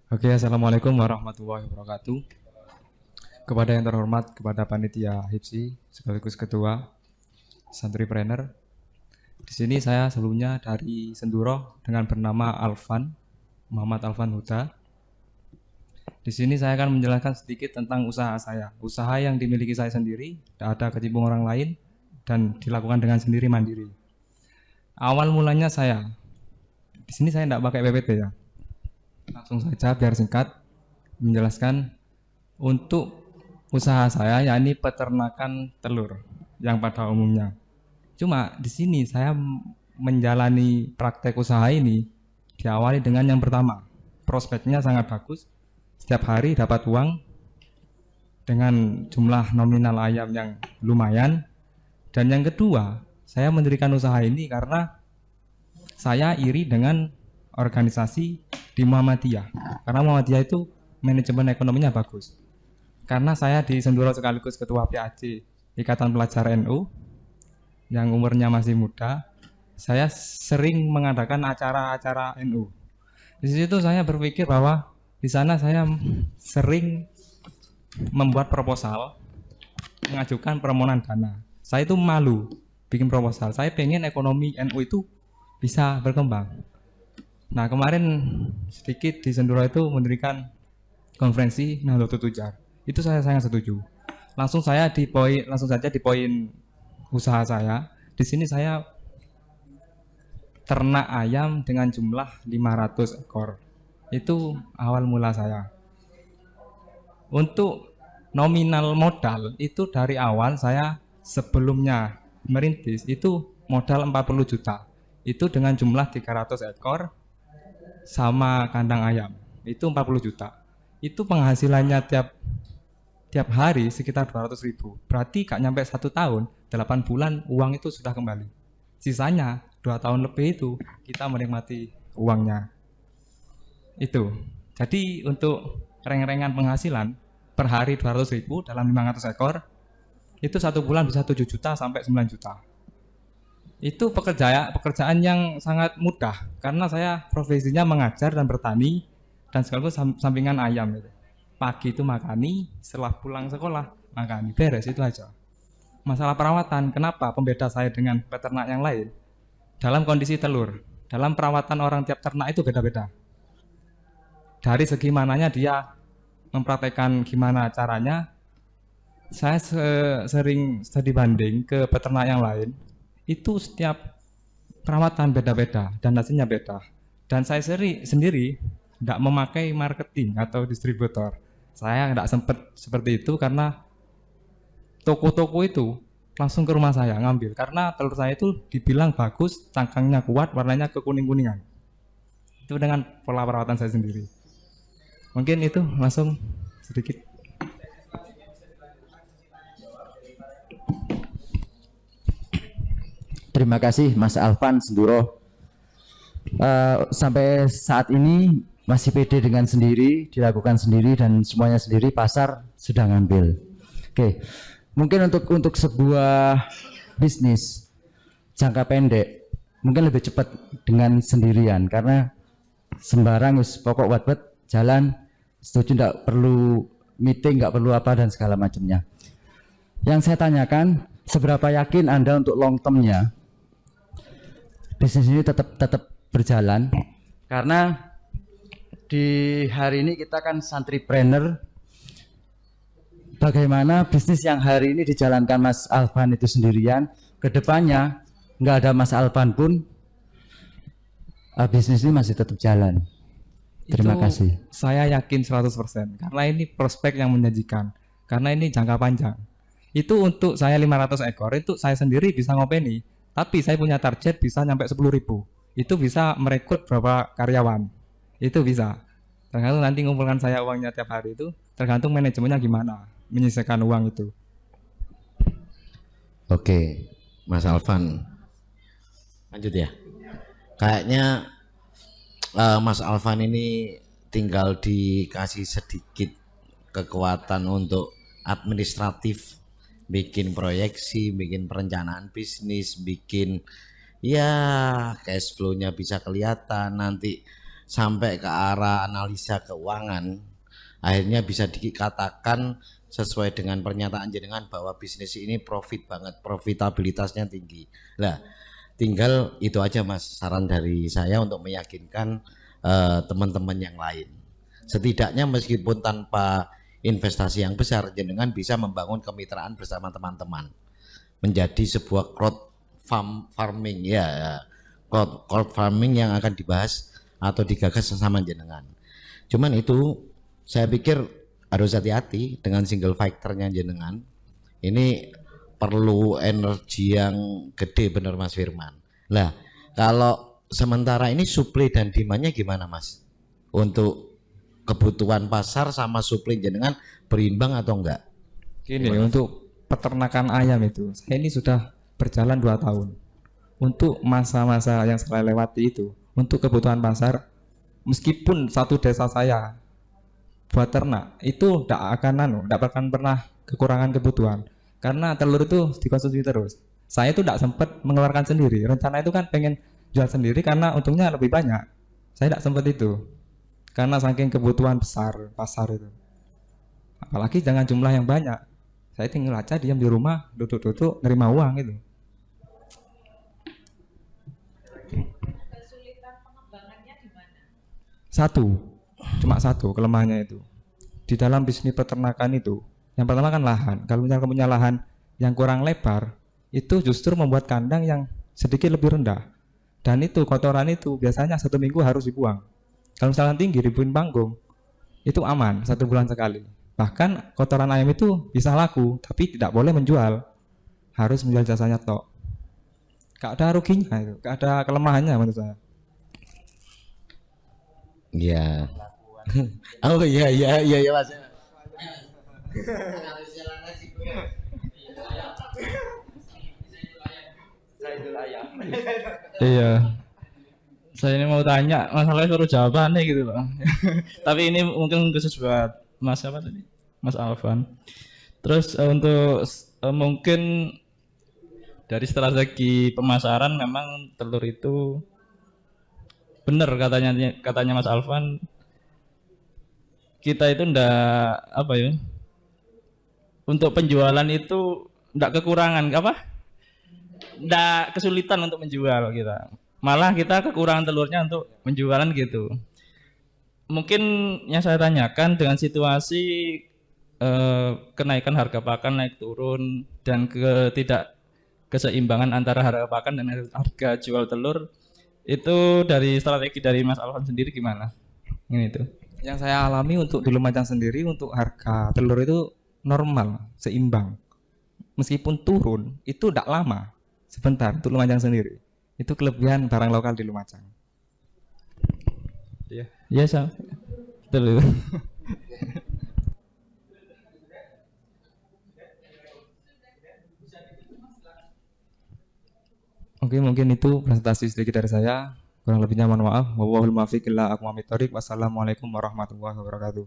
Oke, assalamualaikum warahmatullahi wabarakatuh. Kepada yang terhormat, kepada panitia HIPSI sekaligus ketua Santripreneur. Di sini saya sebelumnya dari Senduro dengan bernama Alvan, Muhammad Alvan Huda. Di sini saya akan menjelaskan sedikit tentang usaha saya. Usaha yang dimiliki saya sendiri, tidak ada kecimpung orang lain, dan dilakukan dengan sendiri mandiri. Awal mulanya saya, di sini saya tidak pakai PPT ya. Langsung saja biar singkat menjelaskan untuk usaha saya, yakni peternakan telur yang pada umumnya. Cuma di sini saya menjalani praktek usaha ini diawali dengan yang pertama, prospeknya sangat bagus. Setiap hari dapat uang dengan jumlah nominal ayam yang lumayan. Dan yang kedua, saya mendirikan usaha ini karena saya iri dengan organisasi di Muhammadiyah. Karena Muhammadiyah itu manajemen ekonominya bagus. Karena saya di Senduro sekaligus ketua PAC Ikatan Pelajar NU yang umurnya masih muda, saya sering mengadakan acara-acara NU. Di situ saya berpikir bahwa di sana saya sering membuat proposal, mengajukan permohonan dana. Saya itu malu bikin proposal. Saya pengen ekonomi NU itu bisa berkembang. Nah, kemarin sedikit di Senduro itu mendirikan konferensi Nahdlatul Tujar. Itu saya sangat setuju. Langsung saja di poin usaha saya. Di sini saya ternak ayam dengan jumlah 500 ekor. Itu awal mula saya. Untuk nominal modal itu dari awal saya sebelumnya merintis itu modal 40 juta. Itu dengan jumlah 300 ekor sama kandang ayam. Itu 40 juta. Itu penghasilannya tiap hari sekitar 200 ribu. Berarti gak nyampe 1 tahun, 8 bulan uang itu sudah kembali. Sisanya 2 tahun lebih itu kita menikmati uangnya. Itu. Jadi untuk reng-rengan penghasilan per hari 200 ribu dalam 500 ekor, itu 1 bulan bisa 7 juta sampai 9 juta. Itu pekerjaan yang sangat mudah karena saya profesinya mengajar dan bertani dan sekaligus sampingan ayam itu. Pagi itu makani, setelah pulang sekolah makani, beres itu aja. Masalah perawatan, kenapa pembeda saya dengan peternak yang lain? Dalam kondisi telur, dalam perawatan orang tiap ternak itu beda-beda. Dari segi mananya dia mempraktekkan gimana caranya, saya sering studi banding ke peternak yang lain. Itu setiap perawatan beda-beda dan hasilnya beda. Dan saya sendiri tidak memakai marketing atau distributor. Saya tidak sempat seperti itu karena toko-toko itu langsung ke rumah saya ngambil. Karena telur saya itu dibilang bagus, cangkangnya kuat, warnanya kekuning-kuningan. Itu dengan pola perawatan saya sendiri. Mungkin itu langsung sedikit. Terima kasih Mas Alvan Senduro. Sampai saat ini masih pede dengan sendiri, dilakukan sendiri dan semuanya sendiri, pasar sudah ngambil. Oke, mungkin untuk sebuah bisnis jangka pendek mungkin lebih cepat dengan sendirian karena sembarang pokok buat jalan, setuju, tidak perlu meeting, nggak perlu apa dan segala macamnya. Yang saya tanyakan, seberapa yakin Anda untuk long termnya bisnis ini tetap berjalan? Karena di hari ini kita kan santripreneur. Bagaimana bisnis yang hari ini dijalankan Mas Alvan itu sendirian, kedepannya nggak ada Mas Alvan pun bisnis ini masih tetap jalan. Terima kasih. Saya yakin 100% karena ini prospek yang menjanjikan. Karena ini jangka panjang. Itu untuk saya 500 ekor, itu saya sendiri bisa ngopeni. Tapi saya punya target bisa nyampe 10 ribu. Itu bisa merekrut berapa karyawan. Itu bisa. Tergantung nanti ngumpulkan saya uangnya tiap hari itu. Tergantung manajemennya gimana menyisihkan uang itu. Oke, Mas Alvan, lanjut ya. Kayaknya Mas Alvan ini tinggal dikasih sedikit kekuatan untuk administratif, bikin proyeksi, bikin perencanaan bisnis, bikin ya cash flow-nya bisa kelihatan, nanti sampai ke arah analisa keuangan, akhirnya bisa dikatakan sesuai dengan pernyataan jenengan bahwa bisnis ini profit banget, profitabilitasnya tinggi. Lah, tinggal itu aja Mas, saran dari saya untuk meyakinkan teman-teman yang lain. Setidaknya meskipun tanpa investasi yang besar, jenengan bisa membangun kemitraan bersama teman-teman menjadi sebuah farming ya, crowd farming yang akan dibahas atau digagas sesama jenengan. Cuman itu saya pikir harus hati-hati dengan single factornya jenengan. Ini perlu energi yang gede, bener Mas Firman. Lah, kalau sementara ini supply dan demandnya gimana Mas? Untuk kebutuhan pasar sama supply jenengan berimbang atau enggak? Gini, untuk peternakan ayam itu, saya ini sudah berjalan 2 tahun. Untuk masa-masa yang saya lewati itu, untuk kebutuhan pasar, meskipun satu desa saya buat ternak, itu tidak akan pernah kekurangan kebutuhan. Karena telur itu dikonsumsi terus. Saya itu tidak sempat mengeluarkan sendiri. Rencana itu kan pengen jual sendiri karena untungnya lebih banyak. Saya tidak sempat itu. Karena saking kebutuhan besar pasar itu. Apalagi jangan jumlah yang banyak. Saya tinggal aja diam di rumah, duduk-duduk, nerima uang gitu. Kesulitan pengembangannya di mana? Cuma satu kelemahannya itu. Di dalam bisnis peternakan itu, yang pertama kan lahan. Kalau misalnya punya lahan yang kurang lebar, itu justru membuat kandang yang sedikit lebih rendah. Dan itu kotoran itu biasanya 1 minggu harus dibuang. Kalau misalnya tinggi dibuin panggung, itu aman 1 bulan sekali. Bahkan kotoran ayam itu bisa laku, tapi tidak boleh menjual. Harus menjual jasanya tok. Gak ada ruginya itu, gak ada kelemahannya menurut saya. Iya. Oh iya Mas. Iya. Saya ini mau tanya, masalahnya suruh jawabannya gitu loh. Tapi ini mungkin khusus buat Mas apa tadi? Mas Alvan. Terus mungkin dari strategi pemasaran memang telur itu benar katanya Mas Alvan, kita itu ndak apa ya? Untuk penjualan itu ndak kekurangan apa? Ndak kesulitan untuk menjual kita. Malah kita kekurangan telurnya untuk penjualan gitu. Mungkin yang saya tanyakan dengan situasi kenaikan harga pakan naik turun dan tidak keseimbangan antara harga pakan dan harga jual telur, itu dari strategi dari Mas Alvan sendiri gimana? Ini itu. Yang saya alami untuk di Lumajang sendiri, untuk harga telur itu normal, seimbang. Meskipun turun, itu tidak lama, sebentar untuk Lumajang sendiri. Itu kelebihan barang lokal di Lumajang. Iya, iya, betul itu. Oke, mungkin itu presentasi sedikit dari saya. Kurang lebihnya mohon maaf. Wallahul muwaffiq ila aqwamit thoriq. Wassalamualaikum warahmatullahi wabarakatuh.